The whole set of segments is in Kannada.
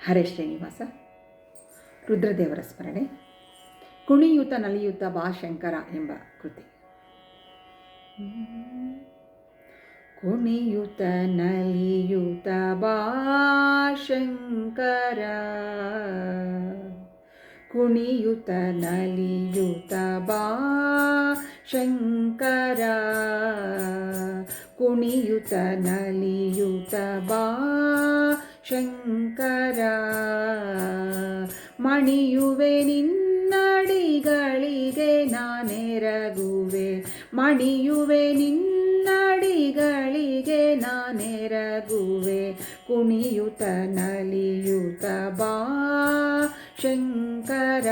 ಹರೇ ಶ್ರೀನಿವಾಸ. ರುದ್ರದೇವರ ಸ್ಮರಣೆ. ಕುಣಿಯೂತ ನಲಿಯೂತ ಬಾ ಶಂಕರ ಎಂಬ ಕೃತಿ. ಕುಣಿಯೂತ ನಲಿಯೂತ ಬಾ ಶಂಕರ, ಕುಣಿಯೂತ ನಲಿಯೂತ ಬಾ ಶಂಕರ, ಕುಣಿಯೂತ ನಲಿಯೂತ ಬಾ ಶಂಕರ, ಮಣಿಯುವೆ ನಿನ್ನಡಿಗಳಿಗೆ ನಾನೆರಗುವೆ, ಮಣಿಯುವೆ ನಿನ್ನಡಿಗಳಿಗೆ ನಾನೆರಗುವೆ, ಕುಣಿಯೂತ ನಲಿಯೂತ ಬಾ ಶಂಕರ,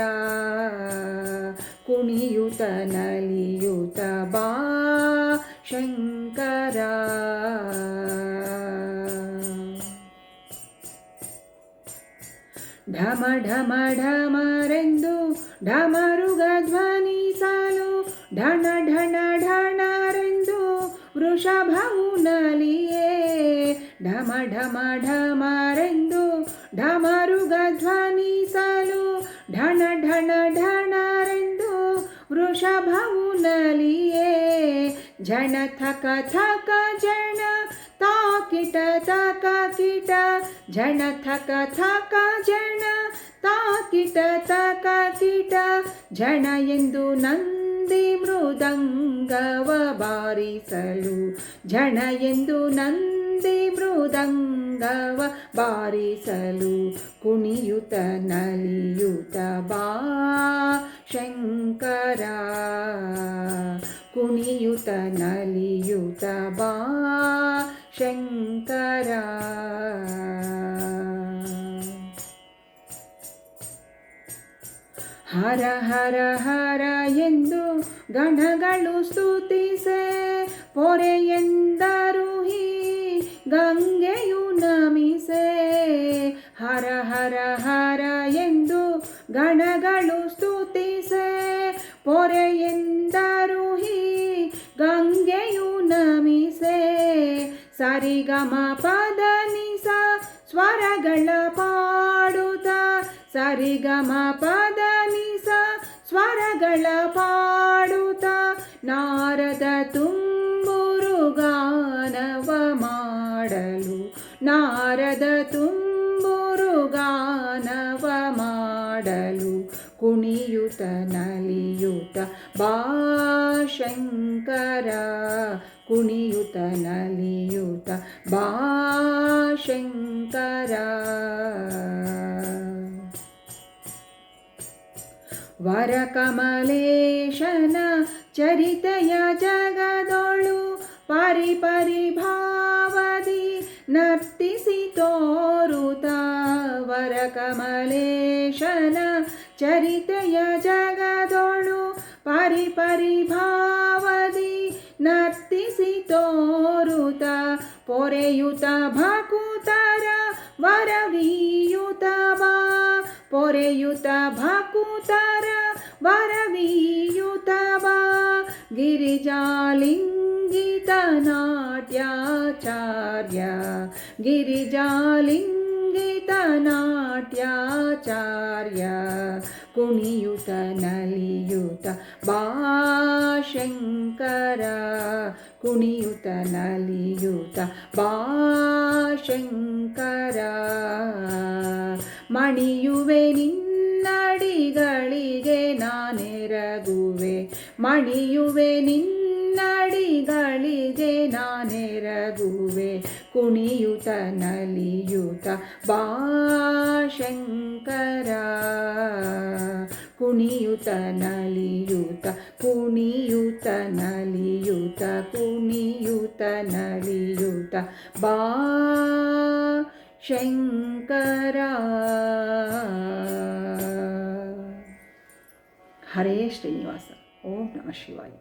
ಕುಣಿಯೂತ ನಲಿಯೂತ ಬಾ ಶಂಕರ. ಢಮ ಢಮ ಢಮರೆಂದು ಢಮರುಗ ಧ್ವನಿಸಲು, ಢಣ ಢಣ ಢಣರೆಂದು ವೃಷಭವು ನಲಿಯೇ, ಢಮ ಢಮ ಢಮರೆಂದು ಢಮರುಗ ಧ್ವನಿಸಲು, ಢಣ ಢಣ ಢಣರೆಂದು ವೃಷಭವು ನಲಿಯೇ, ಝಣ ಥಕ ಥಕ ಜಣ ತಾಕಿಟ ತಕ ಕಿಟ, ಝಣ ಥಕ ಥಕ ಜಣ ತಾಕಿಟ ತಕ ಕಿಟ, ಝಣ ಎಂದು ನಂದಿ ಮೃದಂಗವ ಬಾರಿಸಲು, ಝಣ ಎಂದು ನಂದಿ ಮೃದಂಗವ ಬಾರಿಸಲು, ಕುಣಿಯೂತ ನಲಿಯೂತ ಬಾ ಶಂಕರ, ಕುಣಿಯೂತ ನಲಿಯೂತ ಬಾ ಶಂಕರ. ಹರ ಹರ ಹರ ಎಂದು ಗಣಗಳು ಸ್ತುತಿಸೆ, ಪೊರೆಯೆಂದರು ಹೀ ಗಂಗೆಯು ನಮಿಸೆ, ಹರ ಹರ ಹರ ಎಂದು ಗಣಗಳು ಸ್ತುತಿಸೆ, ಪೊರೆಯೆಂದರು ಹೀ ಗಂಗೆಯು ನಮಿಸೆ, ಸರಿಗಮ ಪದ ನಿಸ ಸ್ವರಗಳ ಪಾಡುತ್ತ, ಸರಿಗಮ ಪದ ನಿಸ ಸ್ವರಗಳ ಪಾಡುತ್ತ, ನಾರದ ತುಂಬುರು ಗಾನವ ಮಾಡಲು, ನಾರದ ತುಂಬುರು ಗಾನವ ಮಾಡಲು, ಕುಣಿಯೂತ ನಲಿಯೂತ ಬಾ ಶಂಕರ, ಕುಣಿಯೂತ ನಲಿಯೂತ ಬಾ ಶಂಕರ. ವರಕಮಲೇಶನ ಚರಿತೆಯ ಜಗದೊಳು ಪರಿ ಪರಿಭಾವದಿ ನರ್ತಿಸಿ ತೋರುತ, ವರಕಮಲೇಶನ ಚರಿತೆಯ ಜಗದೊಳು ಪರಿ ಪರಿಭಾವದಿ ನರ್ತಿಸಿ ತೋರುತ, ಪೊರೆಯೂತ ಭಕುತರ ವರವೀಯೂತ ಬಾ, ಪೊರೆಯೂತ ಭಕುತರ ವರವೀಯೂತ ಬಾ, ಗಿರಿಜಾಲಿಂಗಿತ ನಾಟ್ಯಾಚಾರ್ಯ, ಗಿರಿಜಾಲಿಂಗಿತ ನಾಟ್ಯಾಚಾರ್ಯ, ಕುಣಿಯೂತ ನಲಿಯೂತ ಬಾ ಶಂಕರ, ಕುಣಿಯೂತ ನಲಿಯೂತ ಬಾ ಶಂಕರ, ಮಣಿಯುವೆ ನಿನ್ನಡಿಗಳಿಗೆ ನಾನೆರಗುವೆ, ಮಣಿಯುವೆ ನಿನ್ನಡಿಗಳಿಗೆ ನಾನೆರಗುವೆ, ಕುಣಿಯೂತ ನಲಿಯೂತ ಬಾ ಶಂಕರ, ಕುಣಿಯೂತ ನಲಿಯೂತ, ಕುಣಿಯೂತ ನಲಿಯೂತ, ಕುಣಿಯೂತ ನಲಿಯೂತ ಬಾ ಶಂಕರ. ಹರೇ ಶ್ರೀನಿವಾಸ. ಓಂ ನಮಃ ಶಿವಾಯ.